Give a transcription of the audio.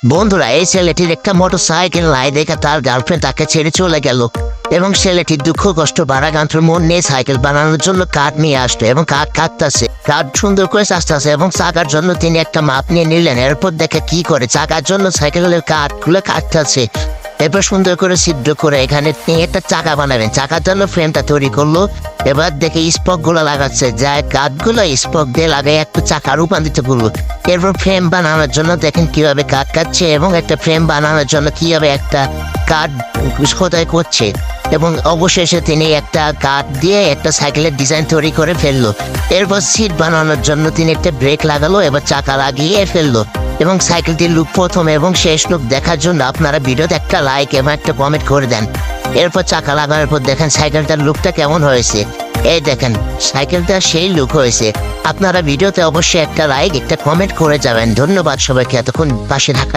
বন্ধুরা, এই ছেলেটির একটা মোটর সাইকেল নাই দেখে তার গার্লফ্রেন্ড তাকে ছেড়ে চলে গেল এবং ছেলেটির দুঃখ কষ্ট ভারাক্রান্ত মন নিয়ে সাইকেল বানানোর জন্য কাঠ নিয়ে আসলো এবং কাঠ কাটতেছে। কাঠ সুন্দর করে চাষতেছে এবং চাকার জন্য তিনি একটা মাপ নিয়ে নিলেন। এরপর দেখে কি করে চাকার জন্য সাইকেলের কাঠগুলো কাটতেছে। এরপর সুন্দর করে ছিদ্র করে এখানে তিনি একটা চাকা বানাবেন। চাকার জন্য ফ্রেমটা তৈরি করলো। এবার দেখে স্পক গুলো লাগাচ্ছে, যা কাঠগুলো স্পক দিয়ে লাগাই একটু চাকা রূপান্তরিত করলো। এরপর ফ্রেম বানানোর জন্য দেখেন কিভাবে কাঠ কাটছে এবং একটা ফ্রেম বানানোর জন্য কিভাবে একটা কাঠ খোদাই করছে এবং অবশেষে তিনি একটা কাঠ দিয়ে একটা সাইকেলের ডিজাইন তৈরি করে ফেললো। এরপর সিট বানানোর জন্য তিনি একটা ব্রেক লাগালো, এবার চাকা লাগিয়ে ফেললো এবং সাইকেলটির লুক প্রথম এবং শেষ লুক দেখার জন্য আপনারা ভিডিওতে একটা লাইক এবং একটা কমেন্ট করে দেন। এরপর চাকা লাগানোর পর দেখেন সাইকেলটার লুকটা কেমন হয়েছে। এই দেখেন সাইকেলটা সেই লুক হয়েছে। আপনারা ভিডিওতে অবশ্যই একটা লাইক একটা কমেন্ট করে যাবেন। ধন্যবাদ সবাইকে এতক্ষণ পাশে থাকার